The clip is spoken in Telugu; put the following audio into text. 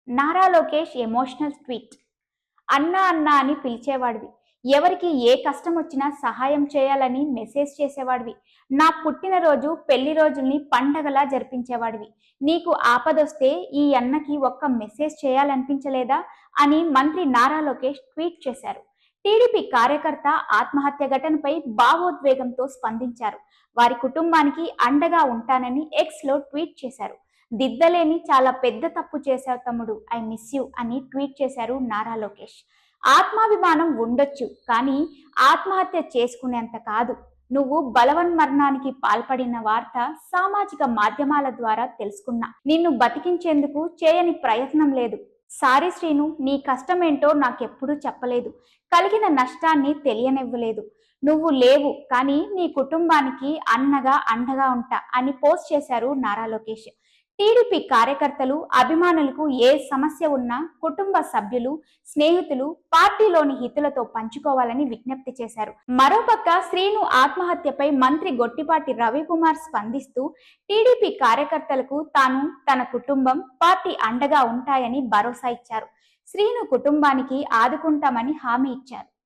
Nara Lokesh emotional tweet. అన్నా అన్నా అని పిలిచేవాడివి. ఎవరికి ఏ కష్టం వచ్చినా సహాయం చేయాలని మెసేజ్ చేసేవాడివి. నా పుట్టినరోజు, పెళ్లి రోజుల్ని పండగలా జరిపించేవాడివి. నీకు ఆపదొస్తే ఈ అన్నకి ఒక్క మెసేజ్ చేయాలనిపించలేదా అని మంత్రి నారా లోకేష్ ట్వీట్ చేశారు. టీడీపీ కార్యకర్త ఆత్మహత్య ఘటనపై భావోద్వేగంతో స్పందించారు. వారి కుటుంబానికి అండగా ఉంటానని ఎక్స్లో ట్వీట్ చేశారు. దిద్దలేని చాలా పెద్ద తప్పు చేశావు తమ్ముడు, ఐ మిస్ యూ అని ట్వీట్ చేశారు నారా లోకేష్. ఆత్మాభిమానం ఉండొచ్చు, కానీ ఆత్మహత్య చేసుకునేంత కాదు. నువ్వు బలవన్మరణానికి పాల్పడిన వార్త సామాజిక మాధ్యమాల ద్వారా తెలుసుకున్నా. నిన్ను బతికించేందుకు చేయని ప్రయత్నం లేదు. సారీ శ్రీను, నీ కష్టమేంటో నాకెప్పుడూ చెప్పలేదు. కలిగిన నష్టాన్ని తెలియనివ్వలేదు. నువ్వు లేవు, కానీ నీ కుటుంబానికి అన్నగా అండగా ఉంటా అని పోస్ట్ చేశారు నారా లోకేష్. టీడీపీ కార్యకర్తలు, అభిమానులకు ఏ సమస్య ఉన్నా కుటుంబ సభ్యులు, స్నేహితులు, పార్టీలోని హితులతో పంచుకోవాలని విజ్ఞప్తి చేశారు. మరోపక్క శ్రీను ఆత్మహత్యపై మంత్రి గొట్టిపాటి రవికుమార్ స్పందిస్తూ టీడీపీ కార్యకర్తలకు తాను, తన కుటుంబం, పార్టీ అండగా ఉంటాయని భరోసా ఇచ్చారు. శ్రీను కుటుంబానికి ఆదుకుంటామని హామీ ఇచ్చారు.